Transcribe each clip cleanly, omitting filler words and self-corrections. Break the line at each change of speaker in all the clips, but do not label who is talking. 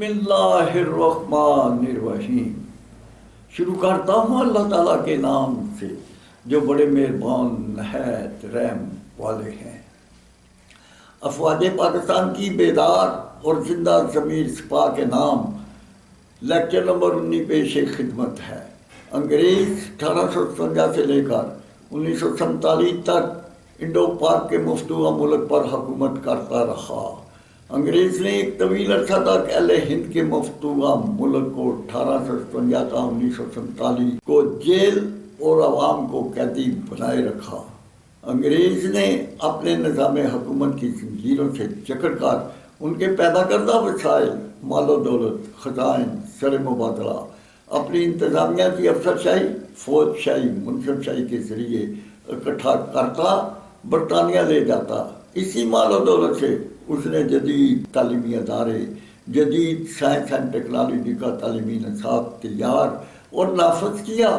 بسم اللہ الرحمن الرحیم۔ شروع کرتا ہوں اللہ تعالیٰ کے نام سے جو بڑے مہربان نہایت رحم والے ہیں۔ افواج پاکستان کی بیدار اور زندہ ضمیر سپاہ کے نام لیکچر نمبر 19 پیش خدمت ہے۔ انگریز 1857 سے لے کر 1947 تک انڈو پاک کے مفتوحہ ملک پر حکومت کرتا رہا۔ انگریز نے ایک طویل عرصہ تک اہل ہند کے مفتوحہ ملک کو 1857 تا 1947 کو جیل اور عوام کو قیدی بنائے رکھا۔ انگریز نے اپنے نظام حکومت کی زنجیروں سے جکڑ کر ان کے پیدا کردہ وسائل، مال و دولت، خزائن، زر مبادلہ، اپنی انتظامیہ کی افسر شاہی، فوج شاہی، منصب شاہی کے ذریعے اکٹھا کرتا برطانیہ لے جاتا۔ اسی مال و دولت سے اس نے جدید تعلیمی ادارے، جدید سائنس اینڈ ٹیکنالوجی کا تعلیمی نصاب تیار اور نافذ کیا،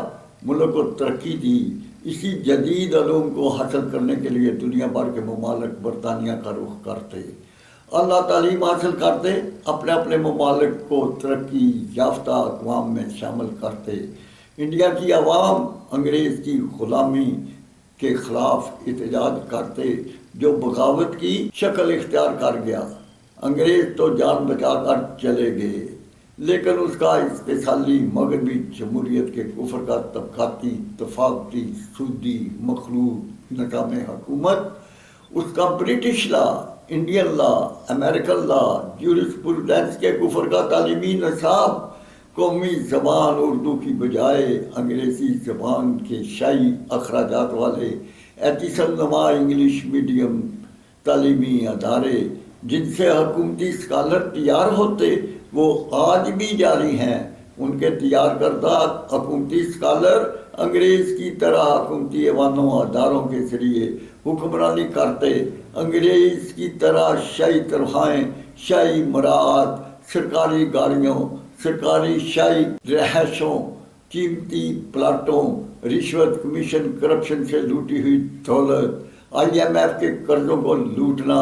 ملک کو ترقی دی۔ اسی جدید علوم کو حاصل کرنے کے لیے دنیا بھر کے ممالک برطانیہ کا رخ کرتے، اعلیٰ تعلیم حاصل کرتے، اپنے اپنے ممالک کو ترقی یافتہ اقوام میں شامل کرتے۔ انڈیا کی عوام انگریز کی غلامی کے خلاف احتجاج کرتے جو بغاوت کی شکل اختیار کر گیا۔ انگریز تو جان بچا کر چلے گئے، لیکن اس کا استحصالی مغربی جمہوریت کے کفر کا طبقاتی، طفافتی، سودی، مخلوط نظام حکومت، اس کا British law, Indian law, American لا، جورسپروڈنس کے کفر کا تعلیمی نصاب، قومی زبان اردو کی بجائے انگریزی زبان کے شاہی اخراجات والے ایتیسن نما انگلش میڈیم تعلیمی ادارے جن سے حکومتی اسکالر تیار ہوتے وہ آج بھی جاری ہیں۔ ان کے تیار کردہ حکومتی اسکالر انگریز کی طرح حکومتی ایوانوں اداروں کے ذریعے حکمرانی کرتے، انگریز کی طرح شاہی تنخواہیں، شاہی مراعات، سرکاری گاڑیوں، سرکاری شاہی رہائشوں، قیمتی پلاٹوں، رشوت، کمیشن، کرپشن سے لوٹی ہوئی دولت، IMF کے قرضوں کو لوٹنا،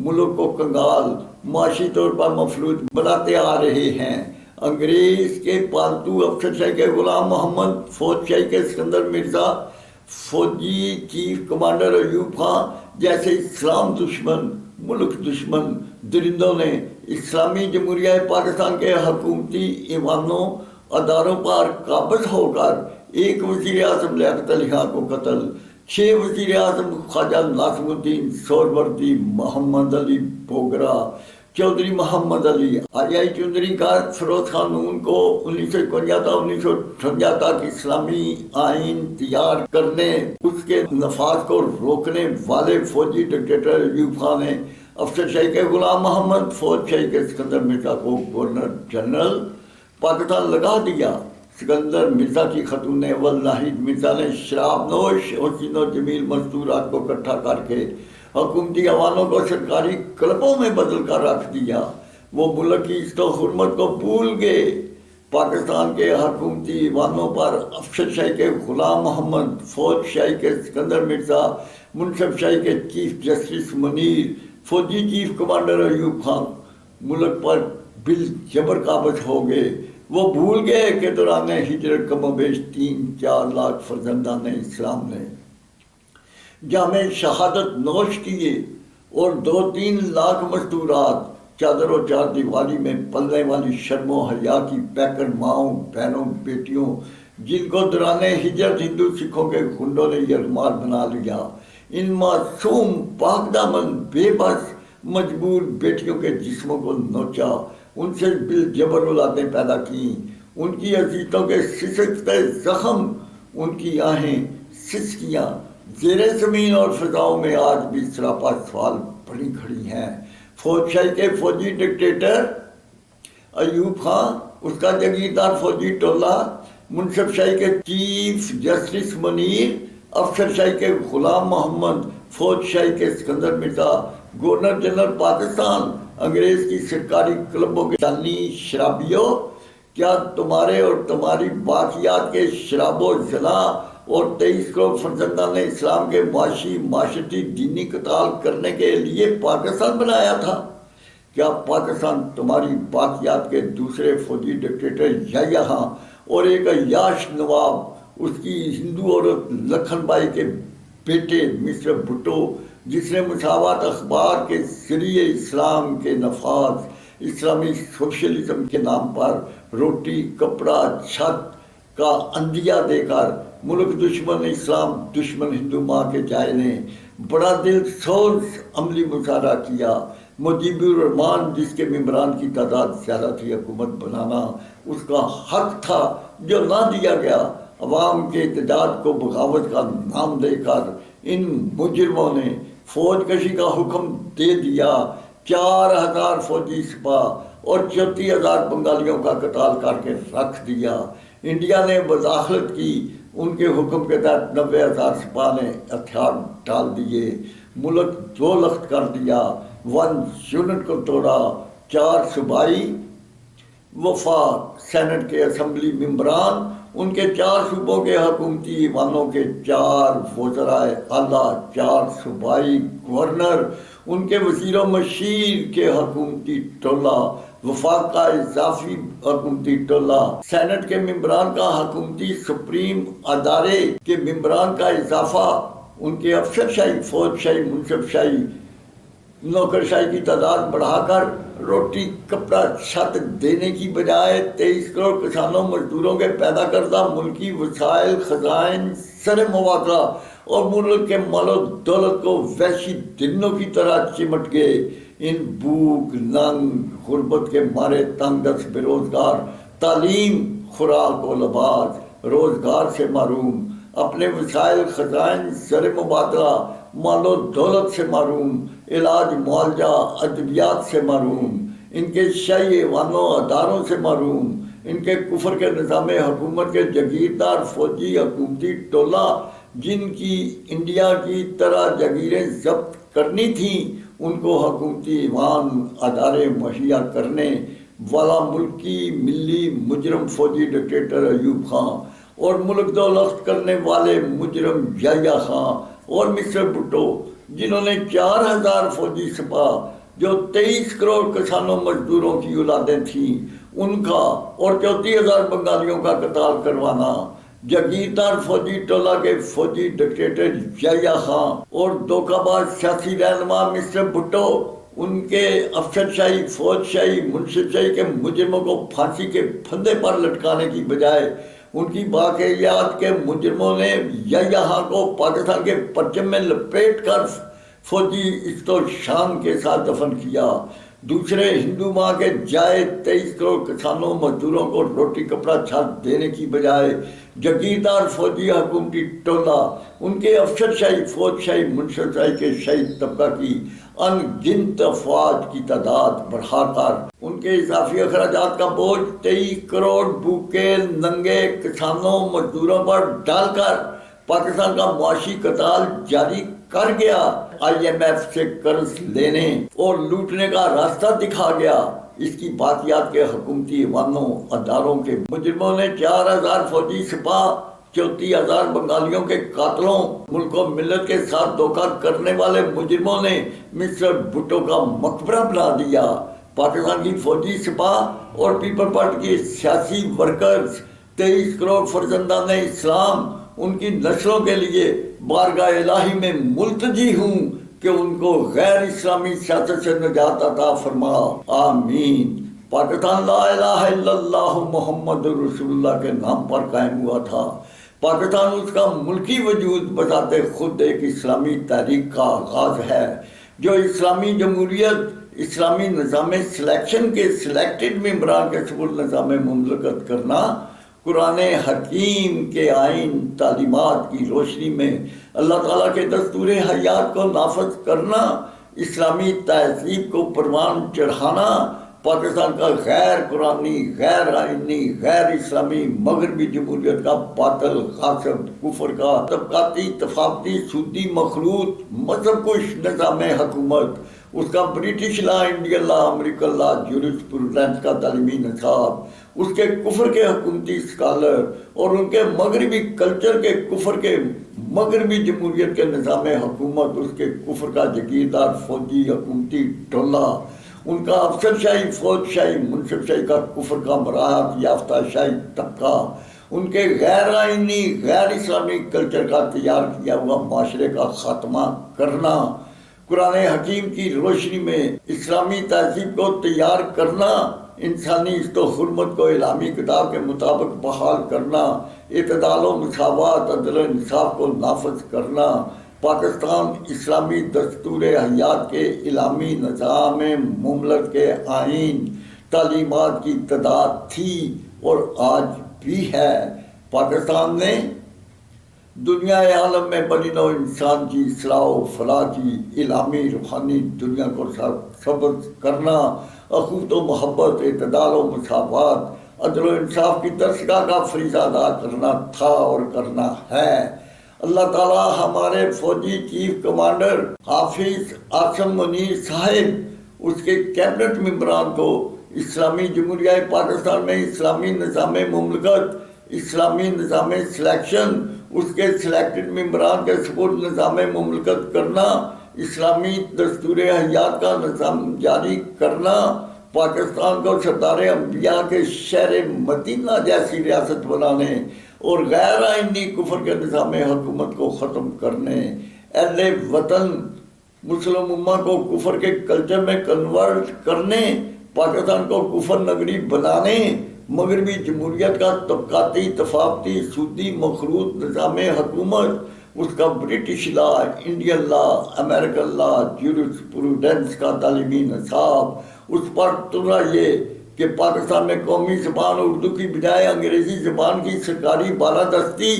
ملک کو کنگال، معاشی طور پر مفلوج بناتے آ رہے ہیں۔ انگریز کے پالتو افسر شاہی کے غلام محمد، فوج شاہی کے سکندر مرزا، فوجی چیف کمانڈر ایوب خان جیسے اسلام دشمن، ملک دشمن درندوں نے اسلامی جمہوریہ پاکستان کے حکومتی ایوانوں اداروں پر قابض ہو کر ایک وزیر اعظم لیاقت علی خان کو قتل، 6 وزیر اعظم خواجہ ناصر الدین سہروردی، محمد علی بوگرا، چودھری محمد علی، آئی چودھری کا فیروز خان نون کو 1951 تا 1958 تک اسلامی آئین تیار کرنے، اس کے نفاذ کو روکنے والے فوجی ڈکٹیٹر ایوب خان نے افسر شاہی کے غلام محمد، فوج شاہی کے سکندر مرزا کو گورنر جنرل پاکستان لگا دیا۔ سکندر مرزا کی خاتون اول ناہید مرزا نے شراب نوش حسین و جمیل مزدورات کو اکٹھا کر کے حکومتی عوانوں کو سرکاری کلبوں میں بدل کر رکھ دیا۔ وہ ملک کی عزت و حرمت کو بھول گئے۔ پاکستان کے حکومتی ایوانوں پر افسر شاہی کے غلام محمد، فوج شاہی کے سکندر مرزا، منصب شاہی کے چیف جسٹس منیر، فوجی چیف کمانڈر ایوب خان ملک پر بل جبر قابض ہو گئے۔ وہ بھول گئے کہ دوران ہجرت کم و بیش 3-4 لاکھ فرزندان اسلام نے جامع شہادت نوش کیے اور 2-3 لاکھ مزدورات چادر و چار دیواری میں پلنے والی شرم و حیا کی پیکر ماؤں، بہنوں، بیٹیوں جن کو دوران ہجرت ہندو سکھوں کے گنڈوں نے یرغمال بنا لیا، ان معصوم پاک دامن بے بس مجبور بیٹیوں کے جسموں کو نوچا، ان سے بالجبر اولادیں پیدا کیں، ان کی عزیزوں کے سسکتے زخم، ان کی آہیں سسکیاں زیر زمین اور فضاؤں میں آج بھی سراپا سوال بڑی کھڑی ہیں۔ فوج شاہی کے فوجی ڈکٹیٹر ایوب خان، اس کا جگیردار فوجی ٹولہ، منصب شاہی کے چیف جسٹس منیر، افسر شاہی کے غلام محمد، فوج شاہی کے سکندر مرزا، گورنر جنرل پاکستان، انگریز کی سرکاری کلبوں کے جانی شرابیوں، کیا تمہارے اور تمہاری باقیات کے شراب و زنا اور 23 کروڑ فرزندان اسلام کے معاشی، معاشرتی، دینی قتال کرنے کے لیے پاکستان بنایا تھا؟ کیا پاکستان تمہاری باقیات کے دوسرے فوجی ڈکٹیٹر یحییٰ خان اور ایک عیاش نواب اس کی ہندو عورت لکھن بائی کے بیٹے مسٹر بھٹو، جس نے مساوات اخبار کے ذریعے اسلام کے نفاذ، اسلامی سوشلزم کے نام پر روٹی کپڑا چھت کا اندیا دے کر ملک دشمن اسلام دشمن ہندو ماں کے جائے نے بڑا دل سوز عملی مظاہرہ کیا۔ مجیب الرحمان جس کے ممبران کی تعداد زیادہ تھی، حکومت بنانا اس کا حق تھا جو نہ دیا گیا۔ عوام کے احتجاج کو بغاوت کا نام دے کر ان مجرموں نے فوج کشی کا حکم دے دیا۔ 4000 فوجی سپاہ اور 34,000 بنگالیوں کا قتال کر کے رکھ دیا۔ انڈیا نے مداخلت کی، ان کے حکم کے تحت 90,000 سپاہ نے ہتھیار ڈال دیے، ملک 2 لخت کر دیا، 1 یونٹ کو توڑا۔ 4 صوبائی وفاق، سینٹ کے اسمبلی ممبران، ان کے 4 صوبوں کے حکومتی ایوانوں کے 4 وزرائے اعلیٰ، 4 صوبائی گورنر، ان کے وزیر و مشیر کے حکومتی ٹولہ، وفاق کا اضافی حکومتی ٹولہ، سینٹ کے ممبران کا حکومتی سپریم ادارے کے ممبران کا اضافہ، ان کے افسر شاہی، فوج شاہی، منصب شاہی، نوکر شاہی کی تعداد بڑھا کر روٹی کپڑا چھت دینے کی بجائے 23 کروڑ کسانوں مزدوروں کے پیدا کردہ ملکی وسائل خزائن سر مبادلہ اور ملک کے مال و دولت کو وحشی درندوں کی طرح چمٹ گئے۔ ان بھوک ننگ غربت کے مارے تنگ دست بے روزگار، تعلیم خوراک و لباس روزگار سے محروم، اپنے وسائل خزائن زر مبادلہ مال و دولت سے محروم، علاج معالجہ ادویات سے محروم، ان کے شاہی ایوانوں اداروں سے محروم، ان کے کفر کے نظام حکومت کے جاگیردار فوجی حکومتی ٹولہ جن کی انڈیا کی طرح جاگیریں ضبط کرنی تھیں، ان کو حکومتی ایوان ادارے مہیا کرنے والا ملکی ملی مجرم فوجی ڈکٹیٹر ایوب خان اور ملک 2 لخت کرنے والے مجرم یحییٰ خان اور مسٹر بھٹو، جنہوں نے 4000 فوجی سپاہ جو 23 کروڑ کسانوں مزدوروں کی اولادیں تھیں ان کا اور 34,000 بنگالیوں کا قتال کروانا، جاگیردار فوجی ٹولہ کے فوجی ڈکٹیٹر یحییٰ خان اور دھوکہ باز سیاسی رہنما مسٹر بھٹو، ان کے افسر شاہی، فوج شاہی، منصب شاہی کے مجرموں کو پھانسی کے پھندے پر لٹکانے کی بجائے ان کی باقیات کے مجرموں نے یحییٰ خان کو پاکستان کے پرچم میں لپیٹ کر فوجی عزت و شان کے ساتھ دفن کیا۔ دوسرے ہندو ماں کے جائے 23 کروڑ کسانوں مزدوروں کو روٹی کپڑا چھت دینے کی بجائے جاگیردار فوجی حکومتی ٹولہ، ان کے افسر شاہی، فوج شاہی، منصب شاہی کے شہید طبقہ کی ان گنت افواج کی تعداد بڑھا کر ان کے اضافی اخراجات کا بوجھ 23 کروڑ بھوکے ننگے کسانوں مزدوروں پر ڈال کر پاکستان کا معاشی قتال جاری کر گیا۔ IMF سے قرض لینے اور لوٹنے کا راستہ دکھا گیا۔ اس کی باقیات کے حکومتی ایوانوں اداروں کے مجرموں نے 4000 فوجی سپاہ، 34,000 بنگالیوں کے قاتلوں، ملک و ملت کے ساتھ دھوکہ کرنے والے مجرموں نے مسٹر بھٹو کا مقبرہ بنا دیا۔ پاکستان کی فوجی سپاہ اور پیپل پارٹی کے سیاسی ورکرز، 23 کروڑ فرزندان اسلام، ان کی نسلوں کے لیے بارگاہ الہی میں ملتجی ہوں کہ ان کو غیر اسلامی سیاست سے نجات عطا فرما، آمین۔ پاکستان لا الہ الا اللہ محمد رسول اللہ کے نام پر قائم ہوا تھا۔ پاکستان اس کا ملکی وجود بذات خود ایک اسلامی تحریک کا آغاز ہے جو اسلامی جمہوریت، اسلامی نظام سلیکشن کے سلیکٹڈ ممبران کے سبل نظام مملکت کرنا، قرآن حکیم کے آئین تعلیمات کی روشنی میں اللہ تعالیٰ کے دستور حیات کو نافذ کرنا، اسلامی تہذیب کو پروان چڑھانا، پاکستان کا غیر قرآنی، غیر آئینی، غیر اسلامی مغربی جمہوریت کا باطل، غاصب، کفر کا طبقاتی، تفاوتی، سودی مخلوط، مذہب کش نظام حکومت، اس کا British law, Indian law, American لا، جورسپروڈنس کا تعلیمی نصاب، اس کے کفر کے حکومتی اسکالر اور ان کے مغربی کلچر کے کفر کے مغربی جمہوریت کے نظام حکومت، اس کے کفر کا جاگیردار فوجی حکومتی ٹولہ ان کا افسر شاہی، فوج شاہی، منصب شاہی کا کفر کا مراحت یافتہ شاہی طبقہ، ان کے غیر آئینی غیر اسلامی کلچر کا تیار کیا ہوا معاشرے کا خاتمہ کرنا، قرآن حکیم کی روشنی میں اسلامی تہذیب کو تیار کرنا، انسانی عزت و حرمت کو الہامی کتاب کے مطابق بحال کرنا، اعتدال و مساوات، عدل و انصاف کو نافذ کرنا، پاکستان اسلامی دستور حیات کے الہامی نظام مملکت کے آئین تعلیمات کی تعداد تھی اور آج بھی ہے۔ پاکستان نے دنیا عالم میں بنی نوع انسان کی اصلاح و فلاح کی الہامی روحانی دنیا کو ثبت کرنا، اخوت و محبت، اعتدال و مساوات، عدل و انصاف کی درسگاہ کا فریضہ ادا کرنا تھا اور کرنا ہے۔ اللہ تعالیٰ ہمارے فوجی چیف کمانڈر حافظ عاصم منیر صاحب، اس کے کیبنٹ ممبران کو اسلامی جمہوریہ پاکستان میں اسلامی نظام مملکت، اسلامی نظام سلیکشن، اس کے سلیکٹڈ ممبران کے سپرد نظام مملکت کرنا، اسلامی دستور حیات کا نظام جاری کرنا، پاکستان کو سردار انبیاء کے شہر مدینہ جیسی ریاست بنانے اور غیر آئینی کفر کے نظام حکومت کو ختم کرنے، اہل وطن مسلم امہ کو کفر کے کلچر میں کنورٹ کرنے، پاکستان کو کفر نگری بنانے، مغربی جمہوریت کا طبقاتی طفافتی سودی مخروط نظام حکومت، اس کا British law, Indian law, American لا، جورسپروڈنس کا تعلیمی نصاب، اس پر ترا یہ کہ پاکستان میں قومی زبان اردو کی بجائے انگریزی زبان کی سرکاری بالادستی،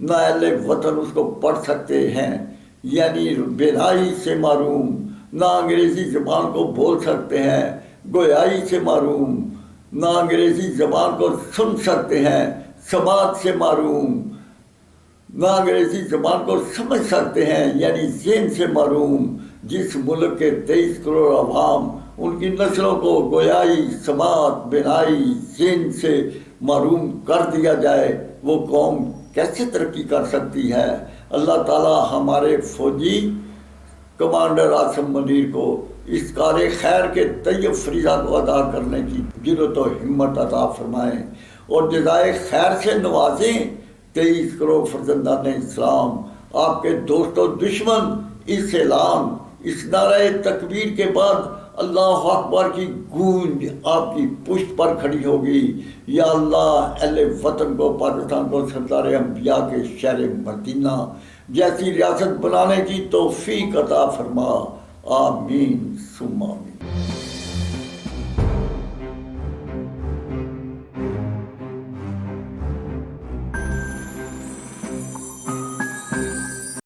نہ اہل وطن اس کو پڑھ سکتے ہیں، یعنی بینائی سے محروم، نہ انگریزی زبان کو بول سکتے ہیں، گویائی سے محروم، نہ انگریزی زبان کو سن سکتے ہیں، سماعت سے محروم، نہ انگریزی زبان کو سمجھ سکتے ہیں، یعنی ذہن سے محروم۔ جس ملک کے 23 کروڑ عوام ان کی نسلوں کو گویائی، سماعت، بینائی، ذہن سے محروم کر دیا جائے، وہ قوم کیسے ترقی کر سکتی ہے؟ اللہ تعالیٰ ہمارے فوجی کمانڈر عاصم منیر کو اس کار خیر کے طیب فریضہ کو ادا کرنے کی جرأت و ہمت عطا فرمائیں اور جزائے خیر سے نوازیں۔ 23 کروڑ فرزندان اسلام، آپ کے دوست و دشمن اس اعلان، اس نعرہ تکبیر کے بعد اللہ اکبر کی گونج آپ کی پشت پر کھڑی ہوگی۔ یا اللہ، اہل وطن کو، پاکستان کو سردار انبیاء کے شہر مدینہ جیسی ریاست بنانے کی توفیق عطا فرما، آمین ثم آمین۔